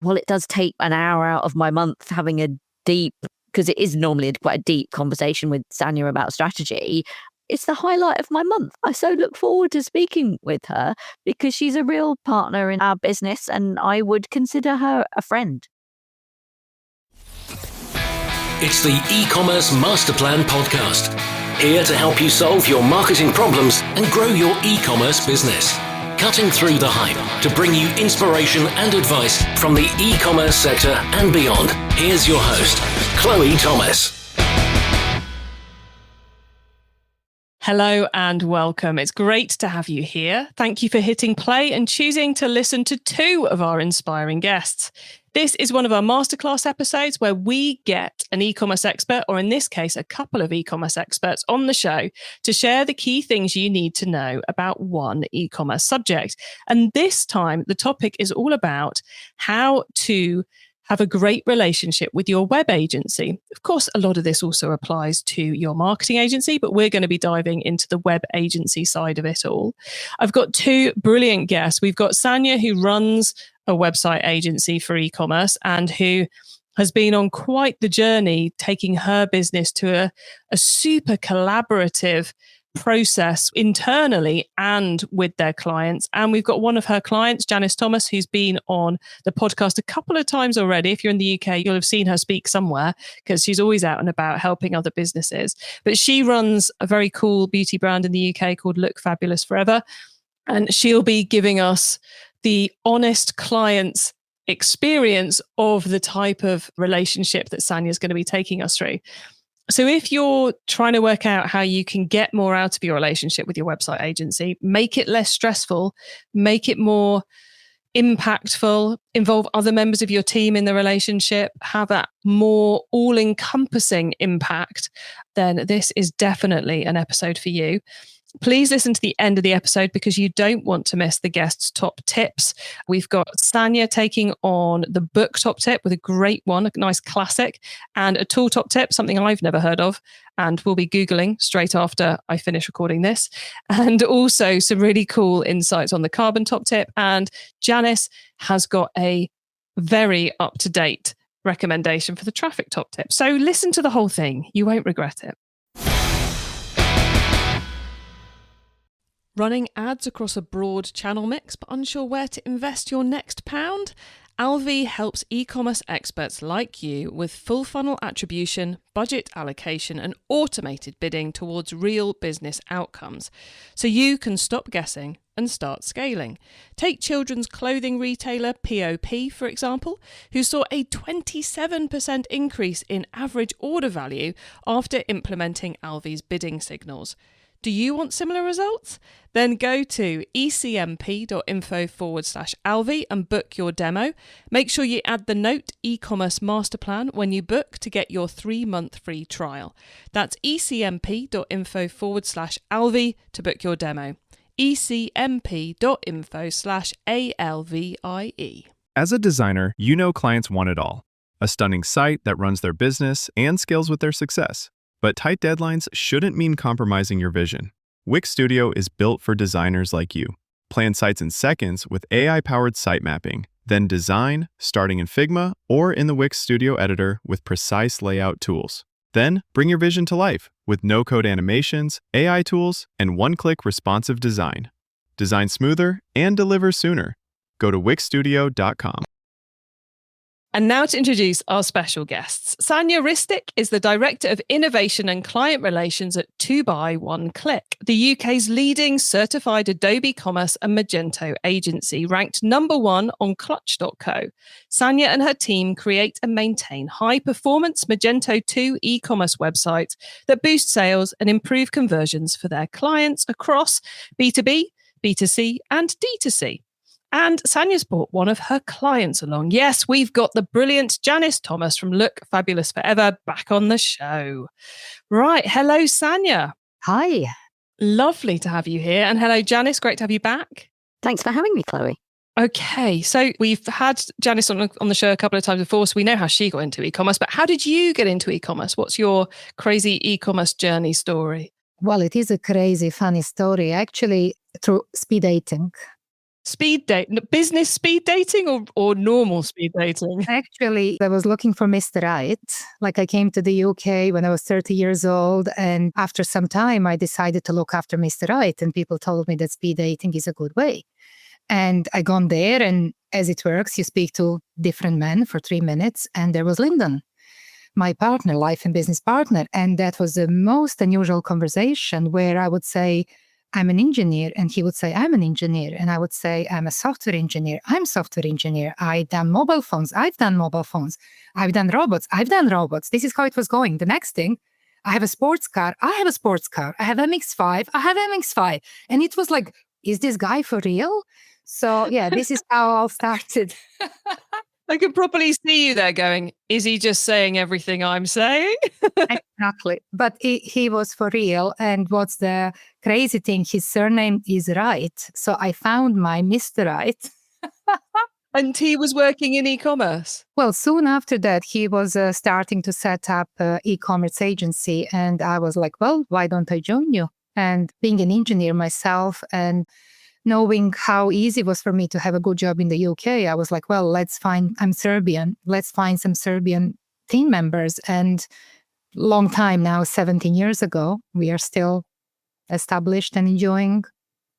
while it does take an hour out of my month having a deep, because it is normally quite a deep conversation with Sanya about strategy, it's the highlight of my month. I so look forward to speaking with her because she's a real partner in our business and I would consider her a friend. It's the eCommerce Master Plan podcast, here to help you solve your marketing problems and grow your e-commerce business. Cutting through the hype to bring you inspiration and advice from the e-commerce sector and beyond. Here's your host, Chloe Thomas. Hello and welcome. It's great to have you here. Thank you for hitting play and choosing to listen to two of our inspiring guests. This is one of our masterclass episodes where we get an e-commerce expert, or in this case, a couple of e-commerce experts on the show to share the key things you need to know about one e-commerce subject. And this time, the topic is all about how to have a great relationship with your web agency. Of course, a lot of this also applies to your marketing agency, but we're going to be diving into the web agency side of it all. I've got two brilliant guests. We've got Sanya, who runs a website agency for e-commerce and who has been on quite the journey taking her business to a super collaborative process internally and with their clients. And we've got one of her clients, Janis Thomas, who's been on the podcast a couple of times already. If you're in the UK, you'll have seen her speak somewhere because she's always out and about helping other businesses. But she runs a very cool beauty brand in the UK called Look Fabulous Forever. And she'll be giving us the honest client's experience of the type of relationship that Sanya is going to be taking us through. So if you're trying to work out how you can get more out of your relationship with your website agency, make it less stressful, make it more impactful, involve other members of your team in the relationship, have that more all-encompassing impact, then this is definitely an episode for you. Please listen to the end of the episode because you don't want to miss the guest's top tips. We've got Sanya taking on the book top tip with a great one, a nice classic, and a tool top tip, something I've never heard of, and we'll be Googling straight after I finish recording this. And also some really cool insights on the carbon top tip. And Janis has got a very up-to-date recommendation for the traffic top tip. So listen to the whole thing. You won't regret it. Running ads across a broad channel mix, but unsure where to invest your next pound? Alvi helps e-commerce experts like you with full funnel attribution, budget allocation, and automated bidding towards real business outcomes. So you can stop guessing and start scaling. Take children's clothing retailer POP, for example, who saw a 27% increase in average order value after implementing Alvi's bidding signals. Do you want similar results? Then go to ecmp.info/Alvi and book your demo. Make sure you add the note e-commerce master plan when you book to get your 3-month free trial. That's ecmp.info/Alvi to book your demo. ecmp.info/ALVIE. As a designer, you know clients want it all. A stunning site that runs their business and scales with their success. But tight deadlines shouldn't mean compromising your vision. Wix Studio is built for designers like you. Plan sites in seconds with AI-powered site mapping, then design, starting in Figma or in the Wix Studio editor with precise layout tools. Then bring your vision to life with no-code animations, AI tools, and one-click responsive design. Design smoother and deliver sooner. Go to wixstudio.com. And now to introduce our special guests. Sanya Ristic is the Director of Innovation and Client Relations at 2Buy One Click, the UK's leading certified Adobe Commerce and Magento agency, ranked #1 on Clutch.co. Sanya and her team create and maintain high-performance Magento 2 e-commerce websites that boost sales and improve conversions for their clients across B2B, B2C, and D2C. And Sanya's brought one of her clients along. Yes, we've got the brilliant Janis Thomas from Look Fabulous Forever back on the show. Right. Hello, Sanya. Hi. Lovely to have you here. And hello, Janis. Great to have you back. Thanks for having me, Chloe. Okay. So we've had Janis on the show a couple of times before, so we know how she got into e-commerce. But how did you get into e-commerce? What's your crazy e-commerce journey story? Well, it is a crazy, funny story. Actually, through speed dating. Business speed dating or normal speed dating? Actually, I was looking for Mr. Right. Like I came to the UK when I was 30 years old. And after some time, I decided to look after Mr. Right. And people told me that speed dating is a good way. And I gone there, and as it works, you speak to different men for 3 minutes. And there was Lyndon, my partner, life and business partner. And that was the most unusual conversation where I would say, I'm an engineer. And he would say, I'm an engineer. And I would say, I'm a software engineer. I'm software engineer. I've done mobile phones. I've done mobile phones. I've done robots. I've done robots. This is how it was going. The next thing, I have a sports car. I have a sports car. I have MX-5. I have MX-5. And it was like, is this guy for real? So yeah, this is how all started. I can properly see you there going, is he just saying everything I'm saying? Exactly. But he was for real. And what's the crazy thing? His surname is Right. So I found my Mr. Right. And he was working in e-commerce? Well, soon after that, he was starting to set up an e-commerce agency. And I was like, well, why don't I join you? And being an engineer myself and knowing how easy it was for me to have a good job in the UK, I was like, well, I'm Serbian. Let's find some Serbian team members. And long time now, 17 years ago, we are still established and enjoying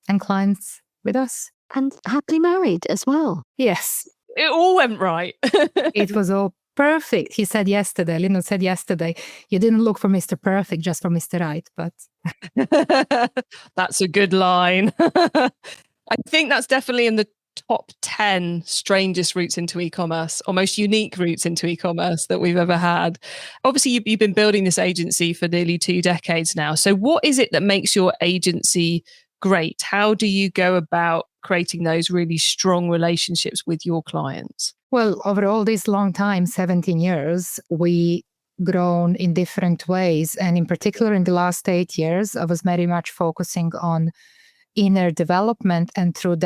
and clients with us. And happily married as well. Yes. It all went right. It was all perfect. He said yesterday, Lino said yesterday, you didn't look for Mr. Perfect, just for Mr. Right. But that's a good line. I think that's definitely in the top 10 strangest routes into e-commerce, or most unique routes into e-commerce that we've ever had. Obviously, you've been building this agency for nearly 2 decades now. So what is it that makes your agency great? How do you go about creating those really strong relationships with your clients? Well, over all this long time, 17 years, we grown in different ways. And in particular, in the last 8 years, I was very much focusing on inner development, and through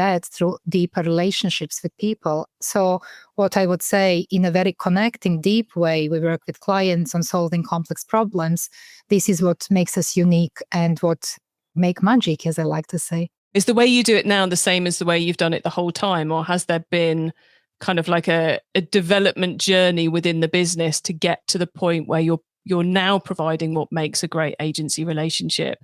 deeper relationships with people. So what I would say, in a very connecting, deep way, we work with clients on solving complex problems. This is what makes us unique and what make magic, as I like to say. Is the way you do it now the same as the way you've done it the whole time, or has there been kind of like a development journey within the business to get to the point where you're now providing what makes a great agency relationship?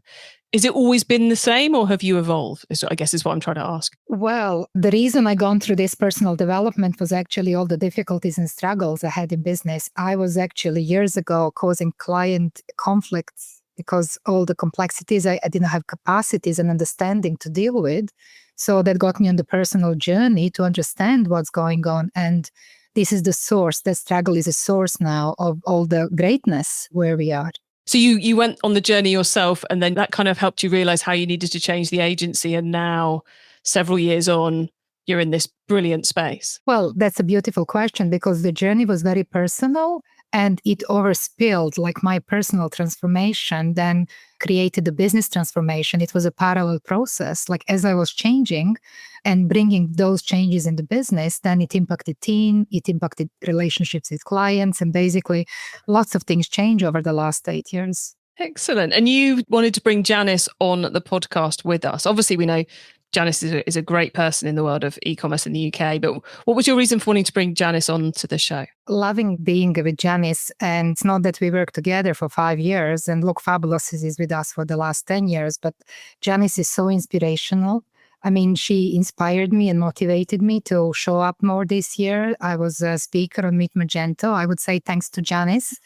Is it always been the same, or have you evolved? I guess is what I'm trying to ask. Well, the reason I gone through this personal development was actually all the difficulties and struggles I had in business. I was actually years ago causing client conflicts because all the complexities I didn't have capacities and understanding to deal with. So that got me on the personal journey to understand what's going on. And this is the source. The struggle is a source now of all the greatness where we are. So you went on the journey yourself, and then that kind of helped you realize how you needed to change the agency. And now, several years on, you're in this brilliant space. Well, that's a beautiful question, because the journey was very personal and it overspilled, like my personal transformation then created the business transformation. It was a parallel process. Like as I was changing and bringing those changes in the business, then it impacted team, it impacted relationships with clients, and basically lots of things change over the last 8 years. Excellent. And you wanted to bring Janis on the podcast with us. Obviously, we know Janis is a great person in the world of e-commerce in the UK, but what was your reason for wanting to bring Janis on to the show? Loving being with Janis, and it's not that we worked together for 5 years and Look Fabulous is with us for the last 10 years, but Janis is so inspirational. I mean, she inspired me and motivated me to show up more this year. I was a speaker on Meet Magento. I would say thanks to Janis.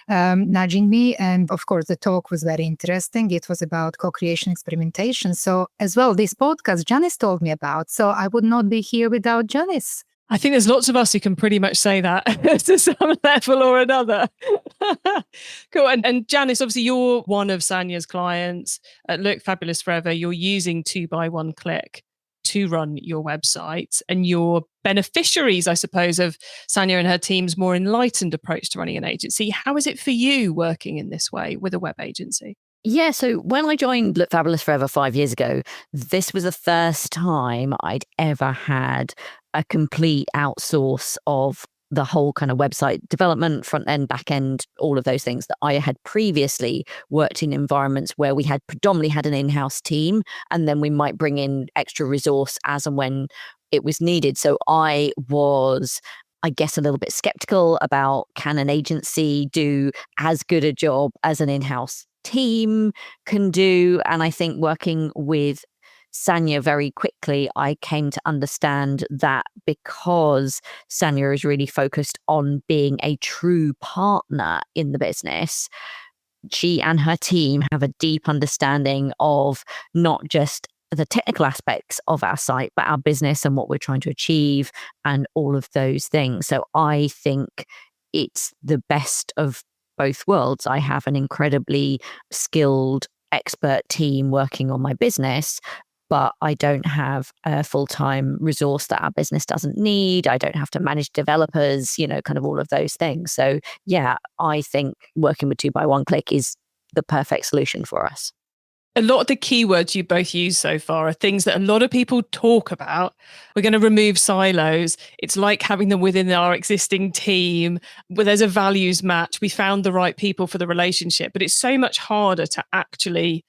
Nudging me. And of course, the talk was very interesting. It was about co-creation experimentation. So as well, this podcast Janis told me about. So I would not be here without Janis. I think there's lots of us who can pretty much say that to some level or another. Cool. And Janis, obviously, you're one of Sanya's clients at Look Fabulous Forever. You're using 2x1 Click to run your website, and your beneficiaries, I suppose, of Sanya and her team's more enlightened approach to running an agency. How is it for you working in this way with a web agency? Yeah, so when I joined Look Fabulous Forever 5 years ago, this was the first time I'd ever had a complete outsource of the whole kind of website development, front end, back end, all of those things that I had previously worked in environments where we had predominantly had an in-house team, and then we might bring in extra resource as and when it was needed. So I was, I guess, a little bit skeptical about, can an agency do as good a job as an in-house team can do? And I think working with Sanya very quickly, I came to understand that because Sanya is really focused on being a true partner in the business, she and her team have a deep understanding of not just the technical aspects of our site, but our business and what we're trying to achieve and all of those things. So I think it's the best of both worlds. I have an incredibly skilled expert team working on my business, but I don't have a full-time resource that our business doesn't need. I don't have to manage developers, kind of all of those things. So yeah, I think working with 2x1Click is the perfect solution for us. A lot of the keywords you both use so far are things that a lot of people talk about. We're going to remove silos. It's like having them within our existing team, where there's a values match. We found the right people for the relationship, but it's so much harder to actually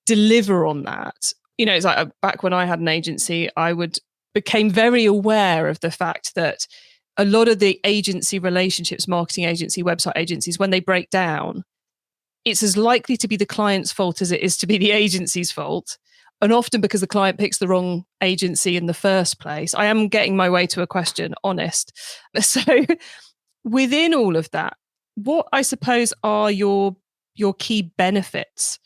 deliver on that. It's like back when I had an agency, became very aware of the fact that a lot of the agency relationships, marketing agency, website agencies, when they break down, it's as likely to be the client's fault as it is to be the agency's fault. And often because the client picks the wrong agency in the first place. I am getting my way to a question, honest. So within all of that, what I suppose are your key benefits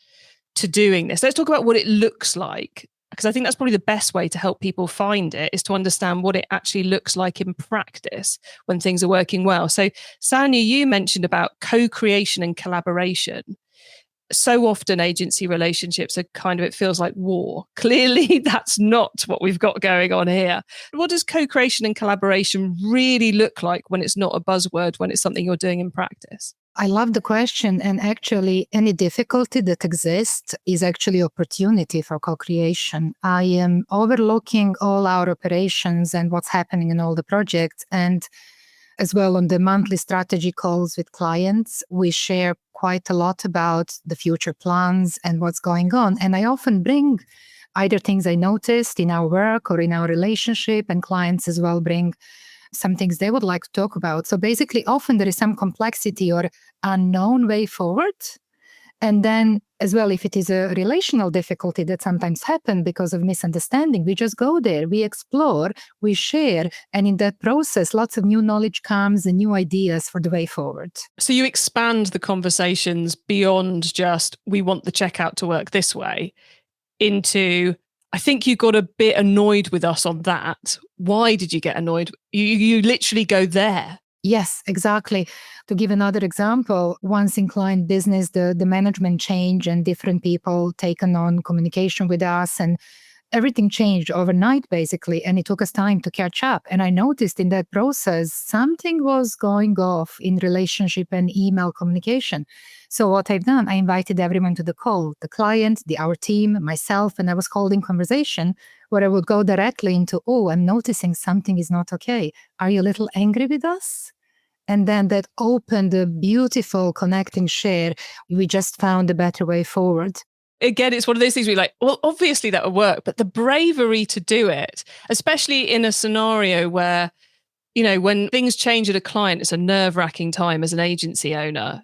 to doing this? Let's talk about what it looks like, because I think that's probably the best way to help people find it, is to understand what it actually looks like in practice when things are working well. So Sanya, you mentioned about co-creation and collaboration. So often agency relationships are it feels like war. Clearly, that's not what we've got going on here. What does co-creation and collaboration really look like when it's not a buzzword, when it's something you're doing in practice? I love the question. And actually, any difficulty that exists is actually opportunity for co-creation. I am overlooking all our operations and what's happening in all the projects. And as well, on the monthly strategy calls with clients, we share quite a lot about the future plans and what's going on. And I often bring either things I noticed in our work or in our relationship, and clients as well bring some things they would like to talk about. So basically, often there is some complexity or unknown way forward. And then as well, if it is a relational difficulty that sometimes happen because of misunderstanding, we just go there, we explore, we share. And in that process, lots of new knowledge comes and new ideas for the way forward. So you expand the conversations beyond just, we want the checkout to work this way, into, I think you got a bit annoyed with us on that. Why did you get annoyed? You literally go there. Yes, exactly. To give another example, once in client business, the management changed and different people taken on communication with us, and everything changed overnight, basically. And it took us time to catch up. And I noticed in that process, something was going off in relationship and email communication. So what I've done, I invited everyone to the call, the client, our team, myself, and I was holding conversation where I would go directly into, I'm noticing something is not okay. Are you a little angry with us? And then that opened a beautiful connecting share. We just found a better way forward. Again, it's one of those things where you're like, well, obviously that would work, but the bravery to do it, especially in a scenario where, when things change at a client, it's a nerve-wracking time as an agency owner.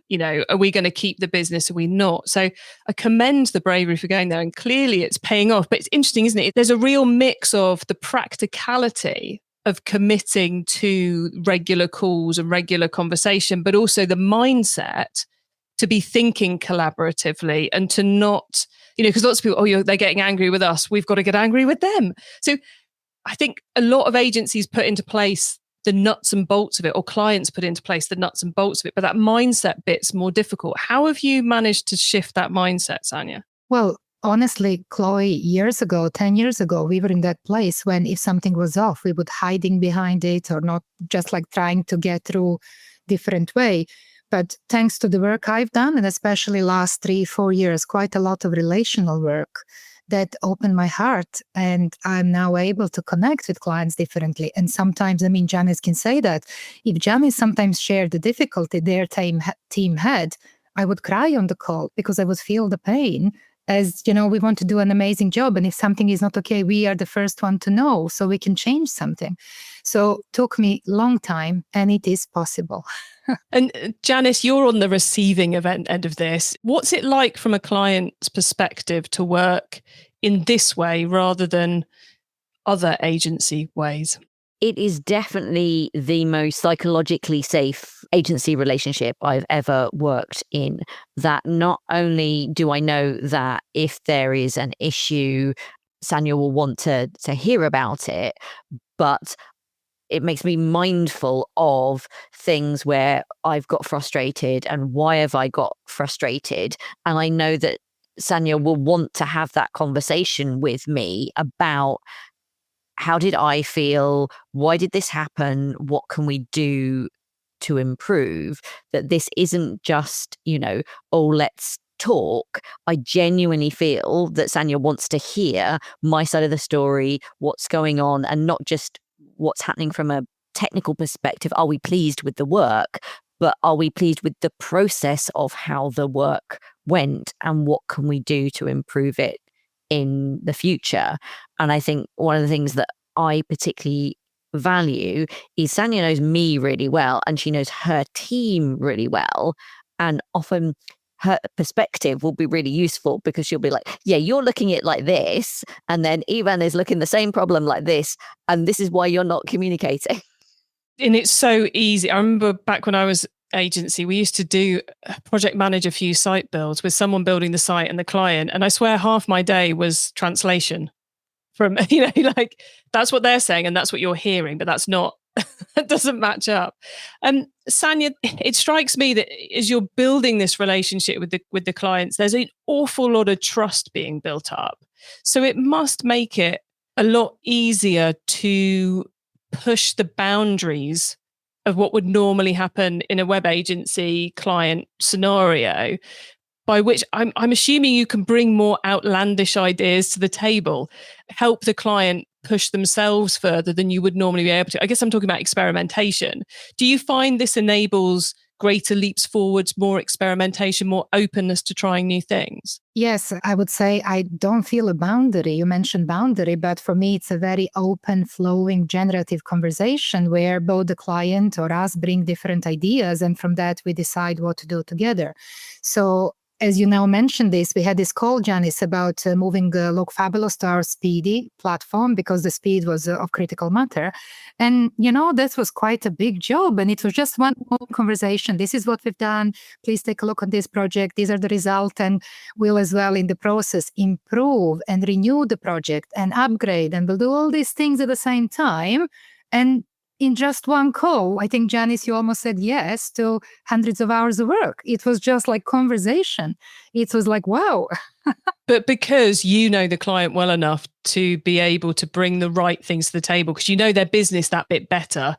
Are we going to keep the business? Are we not? So I commend the bravery for going there, and clearly it's paying off. But it's interesting, isn't it? There's a real mix of the practicality of committing to regular calls and regular conversation, but also the mindset to be thinking collaboratively and to not, because lots of people, they're getting angry with us, we've got to get angry with them. So I think a lot of agencies put into place the nuts and bolts of it, or clients put into place the nuts and bolts of it, but that mindset bit's more difficult. How have you managed to shift that mindset, Sanya? Well, honestly, Chloe, years ago, 10 years ago, we were in that place when if something was off, we would hiding behind it or not, just like trying to get through different way. But thanks to the work I've done, and especially last 3-4 years, quite a lot of relational work, that opened my heart, and I'm now able to connect with clients differently. And sometimes, Janis can say that if Janis sometimes shared the difficulty their team had, I would cry on the call because I would feel the pain. As we want to do an amazing job, and if something is not okay, we are the first one to know so we can change something. So took me a long time, and it is possible. And Janis, you're on the receiving end of this. What's it like from a client's perspective to work in this way rather than other agency ways? It is definitely the most psychologically safe agency relationship I've ever worked in. That not only do I know that if there is an issue, Sanya will want to hear about it, but it makes me mindful of things where I've got frustrated and why have I got frustrated. And I know that Sanya will want to have that conversation with me about how did I feel? Why did this happen? What can we do to improve? That this isn't just, oh, let's talk. I genuinely feel that Sanya wants to hear my side of the story, what's going on, and not just what's happening from a technical perspective. Are we pleased with the work? But are we pleased with the process of how the work went, and what can we do to improve it in the future? And I think one of the things that I particularly value is Sanya knows me really well, and she knows her team really well. And often her perspective will be really useful because she'll be like, yeah, you're looking at it like this, and then Ivan is looking the same problem like this, and this is why you're not communicating. And it's so easy. I remember back when I was agency, we used to project manage a few site builds with someone building the site and the client. And I swear half my day was translation from, like that's what they're saying and that's what you're hearing, but that's not, that doesn't match up. Sanya, it strikes me that as you're building this relationship with the clients, there's an awful lot of trust being built up. So it must make it a lot easier to push the boundaries of what would normally happen in a web agency client scenario, by which I'm assuming you can bring more outlandish ideas to the table, help the client push themselves further than you would normally be able to. I guess I'm talking about experimentation. Do you find this enables greater leaps forwards, more experimentation, more openness to trying new things? Yes, I would say I don't feel a boundary. You mentioned boundary, but for me, it's a very open, flowing, generative conversation where both the client or us bring different ideas, and from that, we decide what to do together. So as you now mentioned this, we had this call, Janis, about moving Look Fabulous to our Speedy platform because the speed was of critical matter. And, that was quite a big job. And it was just one whole conversation. This is what we've done. Please take a look at this project. These are the results. And we'll as well in the process improve and renew the project and upgrade. And we'll do all these things at the same time. And in just one call, I think, Janis, you almost said yes to hundreds of hours of work. It was just like conversation. It was like, wow. But because you know the client well enough to be able to bring the right things to the table, because you know their business that bit better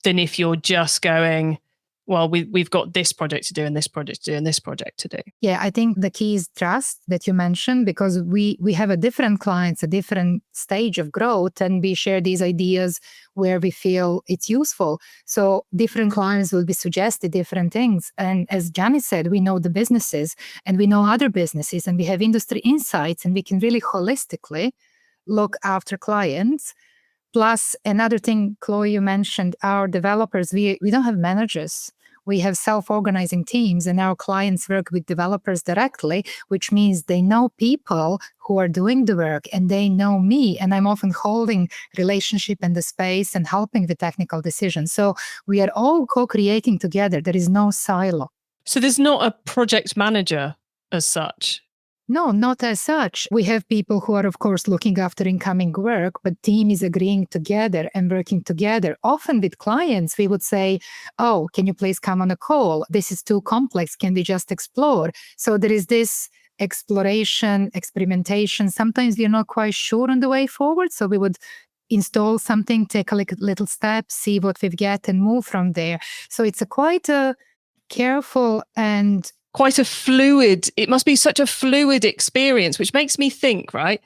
than if you're just going, well, we've got this project to do and this project to do and this project to do. Yeah, I think the key is trust that you mentioned, because we have a different clients, a different stage of growth, and we share these ideas where we feel it's useful. So different clients will be suggested different things. And as Janis said, we know the businesses and we know other businesses and we have industry insights, and we can really holistically look after clients. Plus, another thing, Chloe, you mentioned, our developers, we don't have managers. We have self-organizing teams, and our clients work with developers directly, which means they know people who are doing the work and they know me, and I'm often holding relationship in the space and helping with technical decisions. So we are all co-creating together. There is no silo. So there's not a project manager as such? No, not as such. We have people who are, of course, looking after incoming work, but team is agreeing together and working together. Often with clients, we would say, oh, can you please come on a call? This is too complex. Can we just explore? So there is this exploration, experimentation. Sometimes we're not quite sure on the way forward. So we would install something, take a little step, see what we've got and move from there. So it's quite a careful and quite a fluid, it must be such a fluid experience, which makes me think, right?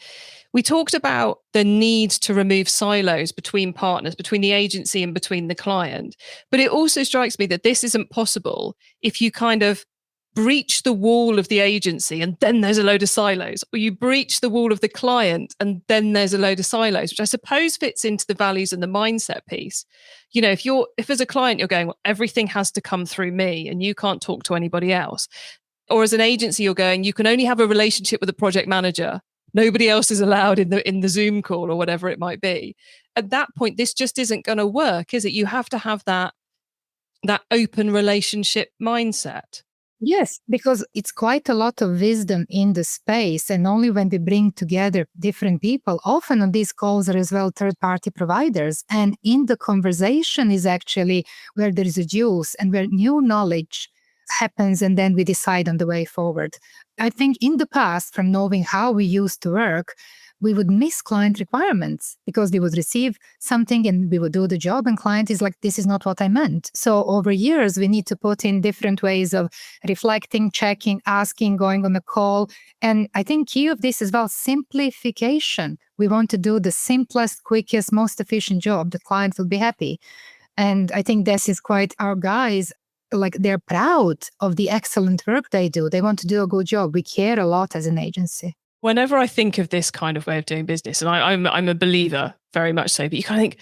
We talked about the need to remove silos between partners, between the agency and between the client. But it also strikes me that this isn't possible if you kind of breach the wall of the agency and then there's a load of silos, or you breach the wall of the client and then there's a load of silos, which I suppose fits into the values and the mindset piece. You know, if as a client, you're going, well, everything has to come through me and you can't talk to anybody else. Or as an agency, you're going, you can only have a relationship with a project manager. Nobody else is allowed in the Zoom call or whatever it might be. At that point, this just isn't going to work, is it? You have to have that open relationship mindset. Yes, because it's quite a lot of wisdom in the space. And only when we bring together different people, often on these calls are as well third-party providers. And in the conversation is actually where there is a juice and where new knowledge happens, and then we decide on the way forward. I think in the past, from knowing how we used to work, we would miss client requirements because we would receive something and we would do the job and client is like, this is not what I meant. So over years, we need to put in different ways of reflecting, checking, asking, going on a call. And I think key of this as well, simplification. We want to do the simplest, quickest, most efficient job. The client will be happy. And I think this is quite our guys, like they're proud of the excellent work they do. They want to do a good job. We care a lot as an agency. Whenever I think of this kind of way of doing business, and I'm a believer very much so, but you kind of think,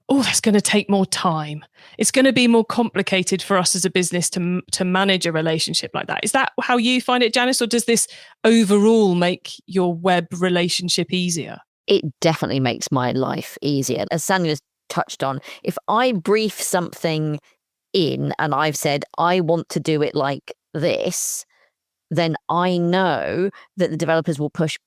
oh, that's going to take more time. It's going to be more complicated for us as a business to manage a relationship like that. Is that how you find it, Janis, or does this overall make your web relationship easier? It definitely makes my life easier. As Sanya's touched on, if I brief something in and I've said, I want to do it like this, then I know that the developers will push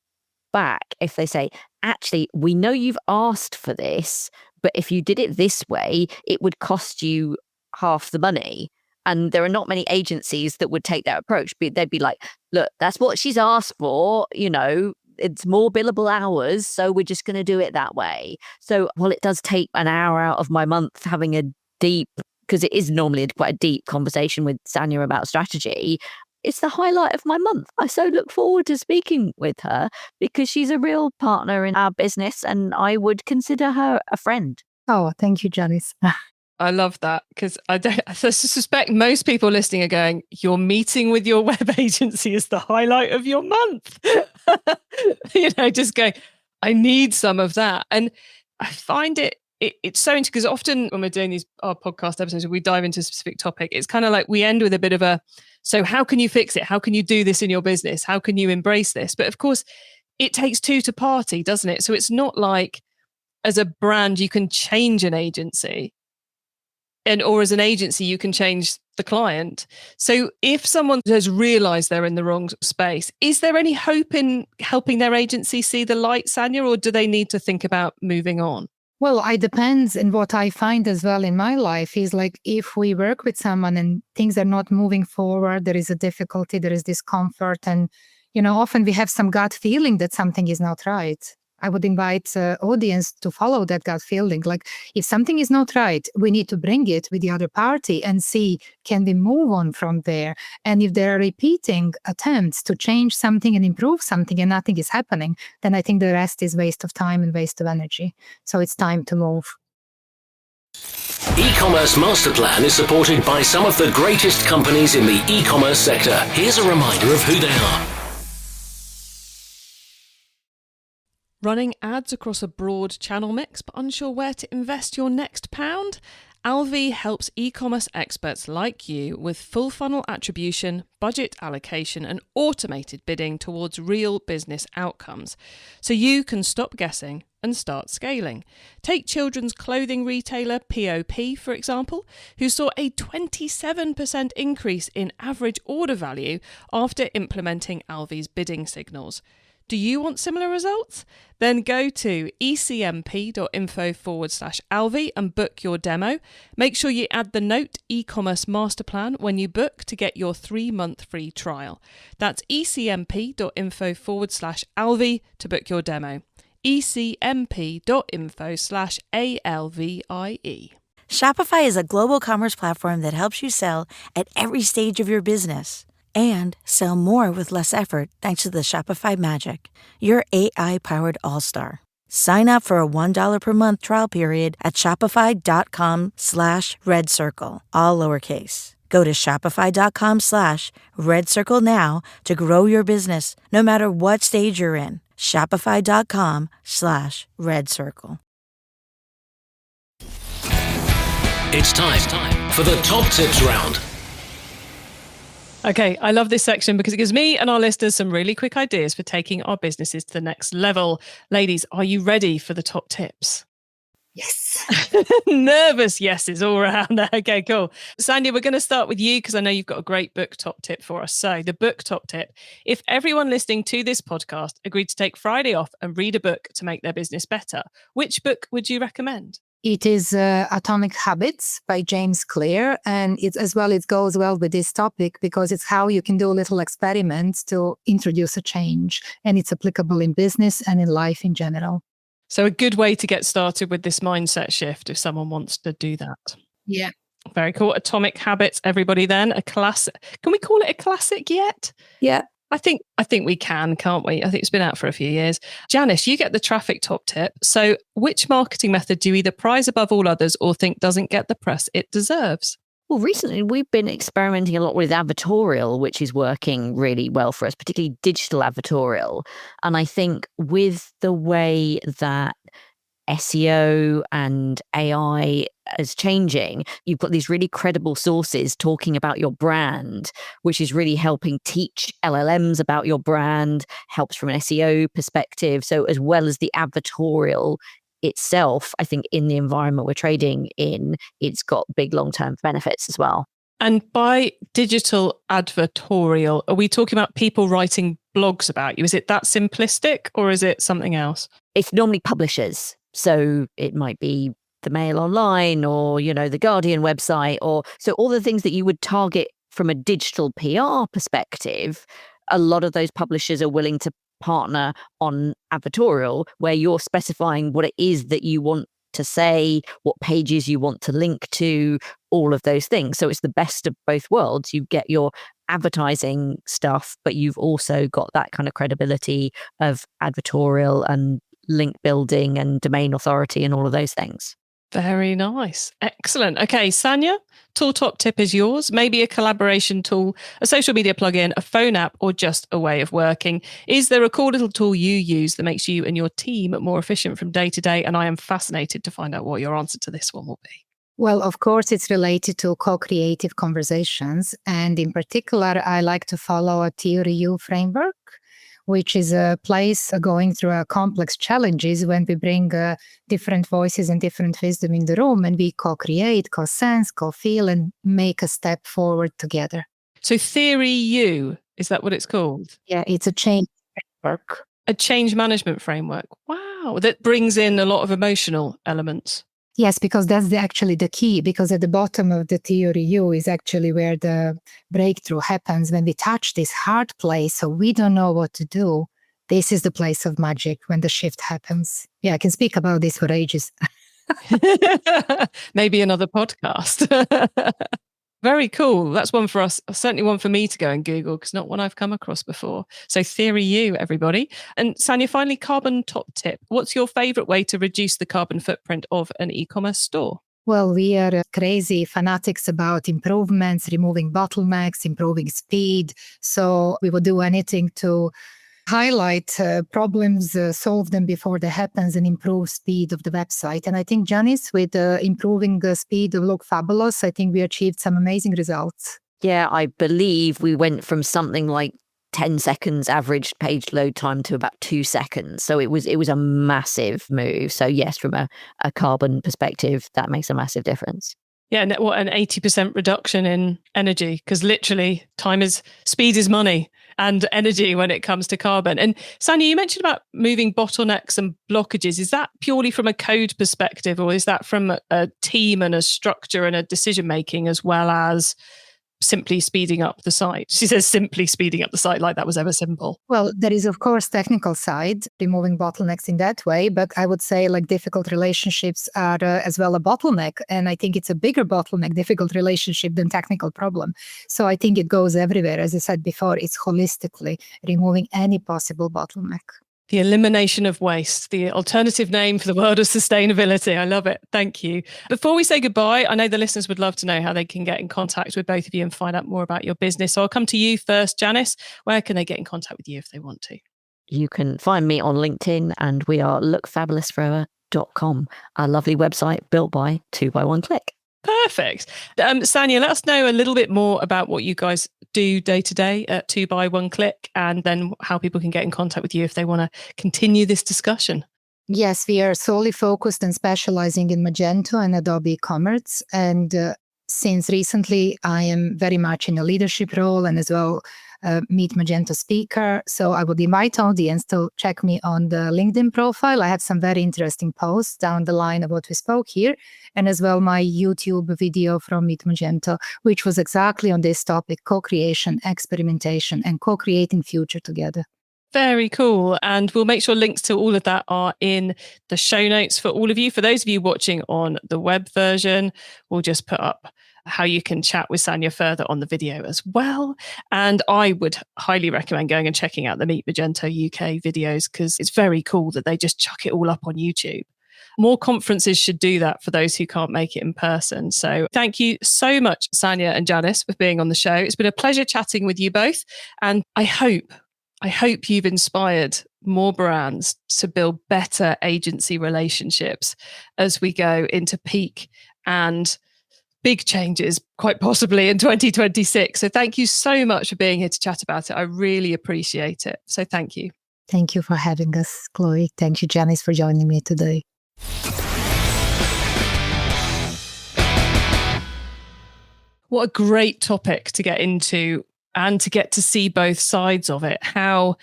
back if they say, actually, we know you've asked for this, but if you did it this way, it would cost you half the money. And there are not many agencies that would take that approach. They'd be like, look, that's what she's asked for, it's more billable hours, so we're just going to do it that way. So while it does take an hour out of my month having a deep, because it is normally quite a deep conversation with Sanya about strategy, it's the highlight of my month. I so look forward to speaking with her because she's a real partner in our business and I would consider her a friend. Oh, thank you, Janis. I love that because I suspect most people listening are going, your meeting with your web agency is the highlight of your month. Just going, I need some of that. And I find it's so interesting because often when we're doing our podcast episodes, we dive into a specific topic. It's kind of like we end with a bit of so how can you fix it? How can you do this in your business? How can you embrace this? But of course, it takes two to party, doesn't it? So it's not like as a brand, you can change an agency or as an agency, you can change the client. So if someone has realized they're in the wrong space, is there any hope in helping their agency see the light, Sanya, or do they need to think about moving on? Well, it depends. And what I find as well in my life is like if we work with someone and things are not moving forward, there is a difficulty, there is discomfort. And, often we have some gut feeling that something is not right. I would invite audience to follow that gut feeling. Like if something is not right, we need to bring it with the other party and see, can we move on from there? And if there are repeating attempts to change something and improve something and nothing is happening, then I think the rest is waste of time and waste of energy. So it's time to move. E-commerce Master Plan is supported by some of the greatest companies in the e-commerce sector. Here's a reminder of who they are. Running ads across a broad channel mix but unsure where to invest your next pound? Alvi helps e-commerce experts like you with full funnel attribution, budget allocation and automated bidding towards real business outcomes. So you can stop guessing and start scaling. Take children's clothing retailer POP, for example, who saw a 27% increase in average order value after implementing Alvi's bidding signals. Do you want similar results? Then go to ecmp.info/Alvi and book your demo. Make sure you add the note e-commerce master plan when you book to get your 3-month free trial. That's ecmp.info/Alvi to book your demo. ecmp.info/ALVIE. Shopify is a global commerce platform that helps you sell at every stage of your business. and sell more with less effort thanks to the Shopify magic, your AI-powered all-star. Sign up for a $1 per month trial period at shopify.com/redcircle, all lowercase. Go to shopify.com/redcircle now to grow your business, no matter what stage you're in. Shopify.com/redcircle. It's time for the top tips round. Okay, I love this section because it gives me and our listeners some really quick ideas for taking our businesses to the next level. Ladies, are you ready for the top tips? Yes. Nervous yeses all around. Okay, cool. Sanya, we're going to start with you because I know you've got a great book top tip for us. So the book top tip, if everyone listening to this podcast agreed to take Friday off and read a book to make their business better, which book would you recommend? It is Atomic Habits by James Clear. And it goes well with this topic because it's how you can do little experiments to introduce a change. And it's applicable in business and in life in general. So a good way to get started with this mindset shift if someone wants to do that. Yeah. Very cool. Atomic Habits, everybody then. A classic. Can we call it a classic yet? Yeah. I think we can, can't we? I think it's been out for a few years. Janis, you get the traffic top tip. So which marketing method do you either prize above all others or think doesn't get the press it deserves? Well, recently we've been experimenting a lot with advertorial, which is working really well for us, particularly digital advertorial. And I think with the way that SEO and AI is changing, you've got these really credible sources talking about your brand, which is really helping teach LLMs about your brand, helps from an SEO perspective. So as well as the advertorial itself, I think in the environment we're trading in, it's got big long-term benefits as well. And by digital advertorial, are we talking about people writing blogs about you? Is it that simplistic or is it something else? It's normally publishers. So it might be the Mail Online or, the Guardian website, or so all the things that you would target from a digital PR perspective. A lot of those publishers are willing to partner on advertorial where you're specifying what it is that you want to say, what pages you want to link to, all of those things. So it's the best of both worlds. You get your advertising stuff, but you've also got that kind of credibility of advertorial and link building and domain authority and all of those things. Very nice. Excellent. Okay, Sanya, tool top tip is yours. Maybe a collaboration tool, a social media plugin, a phone app, or just a way of working. Is there a cool little tool you use that makes you and your team more efficient from day to day? And I am fascinated to find out what your answer to this one will be. Well, of course, it's related to co-creative conversations. And in particular, I like to follow a TRU framework, which is a place going through complex challenges when we bring different voices and different wisdom in the room and we co-create, co-sense, co-feel and make a step forward together. So Theory U, is that what it's called? Yeah, it's a change framework. A change management framework. Wow, that brings in a lot of emotional elements. Yes, because that's actually the key, because at the bottom of the theory U is actually where the breakthrough happens when we touch this hard place. So we don't know what to do. This is the place of magic when the shift happens. Yeah, I can speak about this for ages. Maybe another podcast. Very cool. That's one for us. Certainly one for me to go and Google because not one I've come across before. So Theory U, everybody. And Sanya, finally, carbon top tip. What's your favorite way to reduce the carbon footprint of an e-commerce store? Well, we are crazy fanatics about improvements, removing bottlenecks, improving speed. So we will do anything to highlight problems, solve them before they happen, and improve speed of the website. And I think, Janis, with improving the speed of Look Fabulous, I think we achieved some amazing results. Yeah, I believe we went from something like 10 seconds average page load time to about 2 seconds. So it was a massive move. So yes, from a carbon perspective, that makes a massive difference. Yeah, and what an 80% reduction in energy, because literally speed is money and energy when it comes to carbon. And Sanya, you mentioned about moving bottlenecks and blockages. Is that purely from a code perspective, or is that from a team and a structure and a decision making, as well as simply speeding up the site? She says simply speeding up the site, like that was ever simple. Well, there is, of course, technical side, removing bottlenecks in that way. But I would say like difficult relationships are as well a bottleneck. And I think it's a bigger bottleneck, difficult relationship, than technical problem. So I think it goes everywhere. As I said before, it's holistically removing any possible bottleneck. The elimination of waste, the alternative name for the world of sustainability. I love it. Thank you. Before we say goodbye, I know the listeners would love to know how they can get in contact with both of you and find out more about your business. So I'll come to you first, Janis. Where can they get in contact with you if they want to? You can find me on LinkedIn, and we are lookfabulousforever.com, our lovely website built by 2x1 Click. Perfect. Sanya, let us know a little bit more about what you guys do day to day at 2x1 Click, and then how people can get in contact with you if they want to continue this discussion. Yes, we are solely focused and specializing in Magento and Adobe eCommerce. And since recently, I am very much in a leadership role and as well Meet Magento speaker. So I would invite audience to check me on the LinkedIn profile. I have some very interesting posts down the line of what we spoke here, and as well my YouTube video from Meet Magento, which was exactly on this topic: co-creation, experimentation, and co-creating future together. Very cool. And we'll make sure links to all of that are in the show notes for all of you. For those of you watching on the web version, we'll just put up how you can chat with Sanya further on the video as well. And I would highly recommend going and checking out the Meet Magento UK videos, because it's very cool that they just chuck it all up on YouTube. More conferences should do that for those who can't make it in person. So thank you so much, Sanya and Janis, for being on the show. It's been a pleasure chatting with you both. And I hope you've inspired more brands to build better agency relationships as we go into peak and big changes, quite possibly in 2026. So thank you so much for being here to chat about it. I really appreciate it. So thank you. Thank you for having us, Chloe. Thank you, Janis, for joining me today. What a great topic to get into, and to get to see both sides of it. How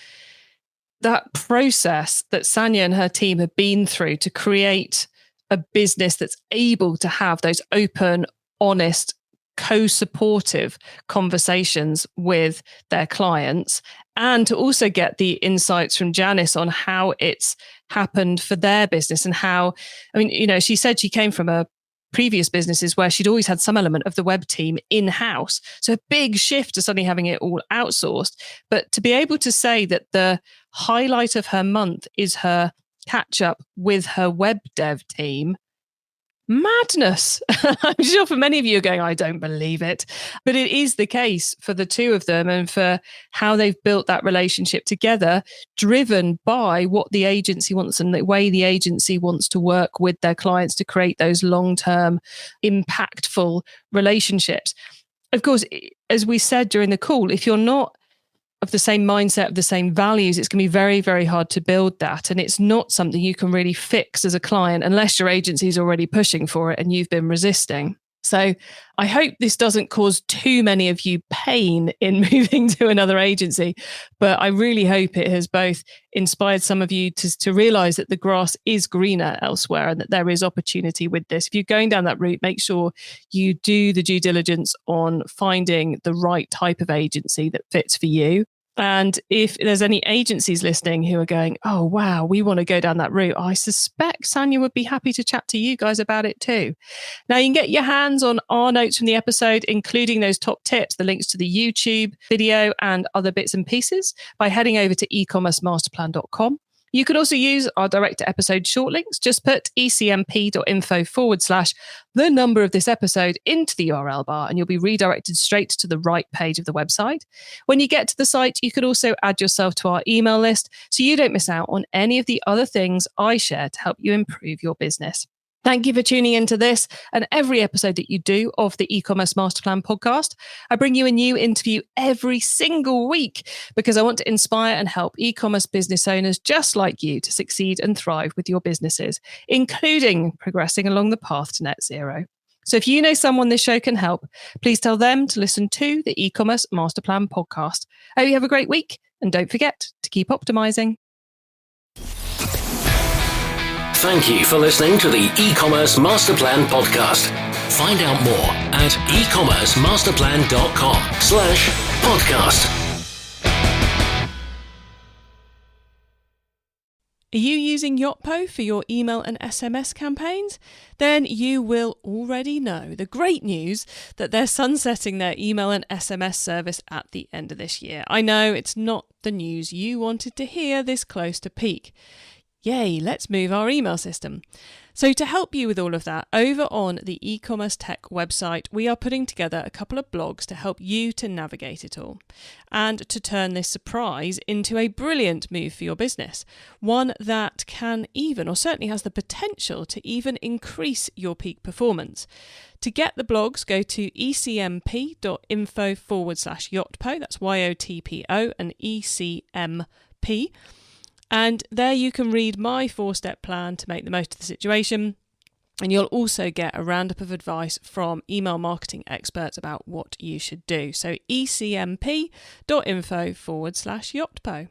that process that Sanya and her team have been through to create a business that's able to have those open, honest, co-supportive conversations with their clients, and to also get the insights from Janis on how it's happened for their business. And how, I mean, you know, she said she came from a previous businesses where she'd always had some element of the web team in-house. So a big shift to suddenly having it all outsourced. But to be able to say that the highlight of her month is her catch up with her web dev team, madness. I'm sure for many of you are going, I don't believe it. But it is the case for the two of them, and for how they've built that relationship together, driven by what the agency wants and the way the agency wants to work with their clients to create those long-term, impactful relationships. Of course, as we said during the call, if you're not of the same mindset, of the same values, it's going to be very, very hard to build that. And it's not something you can really fix as a client unless your agency is already pushing for it and you've been resisting. So I hope this doesn't cause too many of you pain in moving to another agency, but I really hope it has both inspired some of you to realize that the grass is greener elsewhere and that there is opportunity with this. If you're going down that route, make sure you do the due diligence on finding the right type of agency that fits for you. And if there's any agencies listening who are going, oh, wow, we want to go down that route, I suspect Sanya would be happy to chat to you guys about it too. Now, you can get your hands on our notes from the episode, including those top tips, the links to the YouTube video and other bits and pieces, by heading over to ecommercemasterplan.com. You could also use our direct to episode short links. Just put ecmp.info/the number of this episode into the URL bar, and you'll be redirected straight to the right page of the website. When you get to the site, you could also add yourself to our email list so you don't miss out on any of the other things I share to help you improve your business. Thank you for tuning into this and every episode that you do of the eCommerce Masterplan podcast. I bring you a new interview every single week because I want to inspire and help e-commerce business owners just like you to succeed and thrive with your businesses, including progressing along the path to net zero. So if you know someone this show can help, please tell them to listen to the eCommerce Masterplan podcast. I hope you have a great week, and don't forget to keep optimizing. Thank you for listening to the eCommerce Masterplan podcast. Find out more at ecommercemasterplan.com/podcast. Are you using Yotpo for your email and SMS campaigns? Then you will already know the great news that they're sunsetting their email and SMS service at the end of this year. I know it's not the news you wanted to hear this close to peak. Yay, let's move our email system. So to help you with all of that, over on the eCommerce Tech website, we are putting together a couple of blogs to help you to navigate it all and to turn this surprise into a brilliant move for your business. One that can even, or certainly has the potential to even increase your peak performance. To get the blogs, go to ecmp.info/Yotpo, that's YOTPO and ECMP. And there you can read my 4-step plan to make the most of the situation. And you'll also get a roundup of advice from email marketing experts about what you should do. So ecmp.info/Yotpo.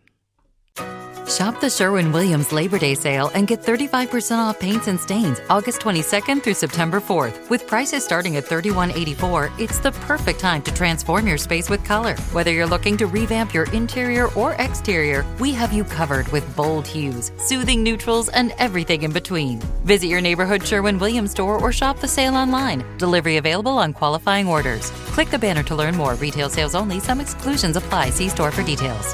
Shop the Sherwin-Williams Labor Day sale and get 35% off paints and stains August 22nd through September 4th. With prices starting at $31.84, it's the perfect time to transform your space with color. Whether you're looking to revamp your interior or exterior, we have you covered with bold hues, soothing neutrals, and everything in between. Visit your neighborhood Sherwin-Williams store or shop the sale online. Delivery available on qualifying orders. Click the banner to learn more. Retail sales only. Some exclusions apply. See store for details.